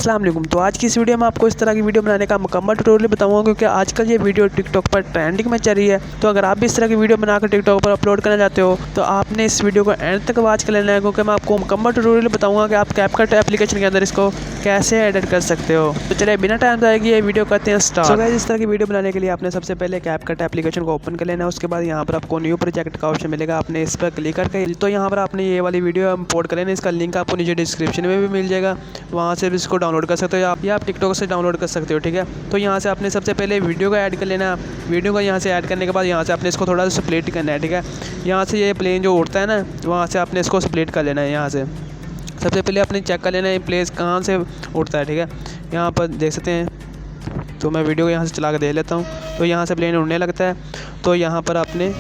अस्सलाम वालेकुम। तो आज की इस वीडियो में आपको इस तरह की वीडियो बनाने का मुकम्मल ट्यूटोरियल बताऊंगा, क्योंकि आजकल ये वीडियो टिकटॉक पर ट्रेंडिंग में चल रही है। तो अगर आप भी इस तरह की वीडियो बनाकर टिकटॉक पर अपलोड करना चाहते हो तो आपने इस वीडियो को एंड तक वॉच कर लेना है, क्योंकि मैं आपको मुकम्मल ट्यूटोरियल बताऊंगा कि आप कैपकट एप्लीकेशन के अंदर इसको कैसे एडिट कर सकते हो। तो चलिए बिना टाइम जाएगी ये वीडियो करते हैं स्टार्ट। गाइस, इस तरह की वीडियो बनाने के लिए आपने सबसे पहले कैपकट एप्लीकेशन को ओपन कर लेना है। उसके बाद यहाँ पर आपको न्यू प्रोजेक्ट का ऑप्शन मिलेगा, आपने इस पर क्लिक करके तो यहाँ पर आपने ये वाली वीडियो इंपोर्ट कर लेना। इसका लिंक आपको नीचे डिस्क्रिप्शन में भी मिल जाएगा, वहाँ से भी इसको डाउनलोड कर सकते हो या आप टिकटॉक से डाउनलोड कर सकते हो। ठीक है, तो यहाँ से आपने सबसे पहले वीडियो को ऐड कर लेना। वीडियो को यहाँ से ऐड करने के बाद यहाँ से आपने इसको थोड़ा सा स्प्लिट करना है। ठीक है, यहाँ से ये प्लेन जो उड़ता है ना, वहाँ से आपने इसको स्प्लिट कर लेना है। यहाँ से सबसे पहले आपने चेक कर लेना है प्लेस कहाँ से उड़ता है। ठीक है, यहाँ पर देख सकते हैं। तो मैं वीडियो को यहाँ से चला कर दे लेता हूँ। तो यहाँ से प्लेन उड़ने लगता है, तो यहाँ पर आपने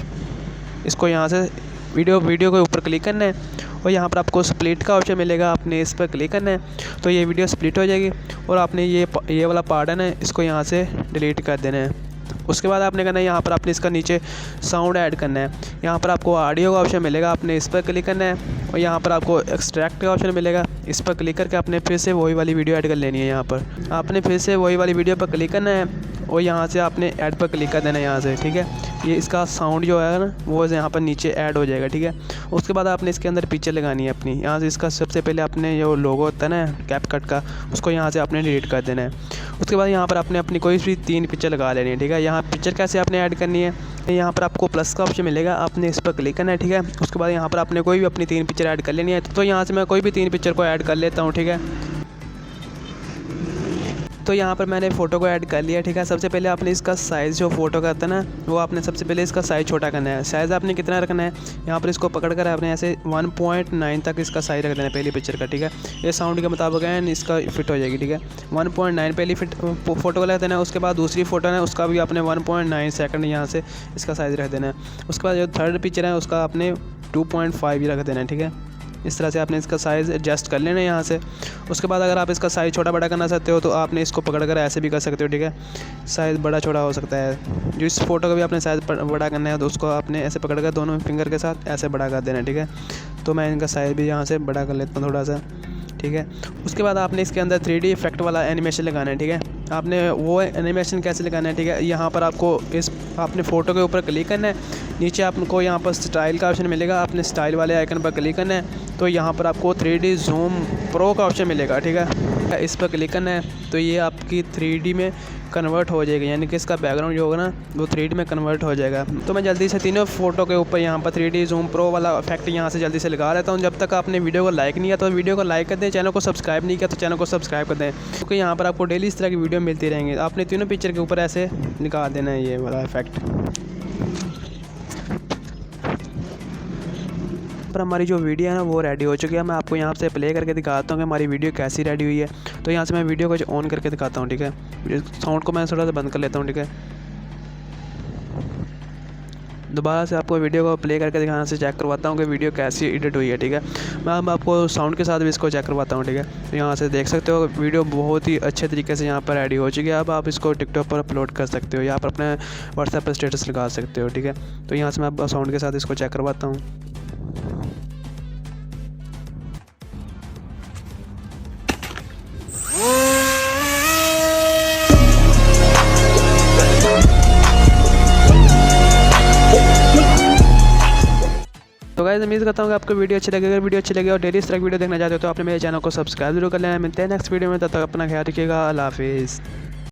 इसको यहाँ से वीडियो के ऊपर क्लिक करना है और यहाँ पर आपको स्प्लिट का ऑप्शन मिलेगा, आपने इस पर क्लिक करना है तो ये वीडियो स्प्लिट हो जाएगी और आपने ये वाला पार्ट है ना, इसको यहाँ से डिलीट कर देना है। उसके बाद आपने करना है यहाँ पर आपने इसका नीचे साउंड ऐड करना है। यहाँ पर आपको ऑडियो का ऑप्शन मिलेगा, आपने इस पर क्लिक करना है और यहाँ पर आपको एक्सट्रैक्ट का ऑप्शन मिलेगा। इस पर क्लिक करके आपने फिर से वही वाली वीडियो ऐड कर लेनी है। यहाँ पर आपने फिर से वही वाली वीडियो पर क्लिक करना है और यहाँ से आपने ऐड पर क्लिक कर देना है यहाँ से। ठीक है, ये इसका साउंड जो है ना वो यहाँ पर नीचे ऐड हो जाएगा। ठीक है, उसके बाद आपने इसके अंदर पिक्चर लगानी है अपनी। यहाँ से इसका सबसे पहले आपने जो लोगो होता है ना कैपकट का, उसको यहाँ से आपने डिलीट कर देना है। उसके बाद यहाँ पर आपने अपनी कोई भी 3 पिक्चर लगा लेनी है। ठीक है, यहाँ पिक्चर कैसे आपने ऐड करनी है, यहाँ पर आपको प्लस का ऑप्शन मिलेगा, आपने इस पर क्लिक करना है। ठीक है, उसके बाद यहाँ पर आपने कोई भी अपनी 3 पिक्चर ऐड कर लेनी है। तो यहाँ से मैं कोई भी 3 पिक्चर को ऐड कर लेता हूँ। ठीक है, तो यहाँ पर मैंने फ़ोटो को ऐड कर लिया। ठीक है, सबसे पहले आपने इसका साइज़ जो फ़ोटो का आता है ना, वो आपने सबसे पहले इसका साइज़ छोटा करना है। साइज़ आपने कितना रखना है, यहाँ पर इसको पकड़ कर आपने ऐसे 1.9 तक इसका साइज़ रख देना है पहली पिक्चर का। ठीक है, ये साउंड के मुताबिक है, इसका फिट हो जाएगी। ठीक है, 1.9 पहली फ़ोटो का रख देना है। उसके बाद दूसरी फ़ोटो है उसका भी आपने 1.9 सेकंड यहाँ से इसका साइज़ रख देना है। उसके बाद जो थर्ड पिक्चर है उसका आपने 2.5 ही रख देना है। ठीक है, इस तरह से आपने इसका साइज़ एडजस्ट कर लेना है यहाँ से। उसके बाद अगर आप इसका साइज़ छोटा बड़ा करना चाहते हो तो आपने इसको पकड़कर ऐसे भी कर सकते हो। ठीक है, साइज़ बड़ा छोटा हो सकता है। जो इस फोटो का भी आपने साइज़ बड़ा करना है तो उसको आपने ऐसे पकड़कर दोनों फिंगर के साथ ऐसे बड़ा कर देना है। ठीक है, तो मैं इनका साइज़ भी यहाँ से बड़ा कर लेता हूँ थोड़ा सा। ठीक है, उसके बाद आपने इसके अंदर 3D इफेक्ट वाला एनिमेशन लगाना है। ठीक है, आपने वो एनिमेशन कैसे लगाना है। ठीक है, यहाँ पर आपको आपने फ़ोटो के ऊपर क्लिक करना है, नीचे आपको यहाँ पर स्टाइल का ऑप्शन मिलेगा, आपने स्टाइल वाले आइकन पर क्लिक करना है तो यहाँ पर आपको 3D ज़ूम प्रो का ऑप्शन मिलेगा। ठीक है, इस पर क्लिक करना है तो ये आपकी 3D में कन्वर्ट हो जाएगा, यानी कि इसका बैकग्राउंड जो होगा ना वो 3D में कन्वर्ट हो जाएगा। तो मैं जल्दी से तीनों फ़ोटो के ऊपर यहाँ पर 3D ज़ूम प्रो वाला इफेक्ट यहाँ से जल्दी से लगा लेता हूँ। जब तक आपने वीडियो को लाइक नहीं किया तो वीडियो को लाइक कर दें, चैनल को सब्सक्राइब नहीं किया तो चैनल को सब्सक्राइब कर दें, क्योंकि यहाँ पर आपको डेली इस तरह की वीडियो मिलती रहेंगी। आपने तीनों पिक्चर के ऊपर ऐसे निकाल देना है ये वाला इफेक्ट। पर हमारी जो वीडियो है ना वो रेडी हो चुकी है। मैं आपको यहाँ से प्ले करके दिखाता हूँ कि हमारी वीडियो कैसी रेडी हुई है। तो यहाँ से मैं वीडियो को ऑन करके दिखाता हूँ। ठीक है, साउंड को मैं थोड़ा सा बंद कर लेता हूँ। ठीक है, दोबारा से आपको वीडियो को प्ले करके दिखाने से चेक करवाता हूँ कि वीडियो कैसी एडिट हुई है। ठीक है, मैं अब आपको साउंड के साथ भी इसको चेक करवाता हूँ। ठीक है, तो यहाँ से देख सकते हो वीडियो बहुत ही अच्छे तरीके से यहाँ पर रेडी हो चुकी है। अब आप इसको टिकटॉक पर अपलोड कर सकते हो, यहाँ पर अपने व्हाट्सएप पर स्टेटस लगा सकते हो। ठीक है, तो यहाँ से मैं अब साउंड के साथ इसको चेक करवाता हूँ। तो गाइस, उम्मीद करता हूँ कि आपको वीडियो अच्छी लगी। अगर वीडियो अच्छी लगी और डेली इस तरह की वीडियो देखना चाहते हो तो आपने मेरे चैनल को सब्सक्राइब जरूर कर लेना है। मिलते हैं नेक्स्ट वीडियो में, तब तक अपना ख्याल रखिएगा। अल्लाह हाफिज़।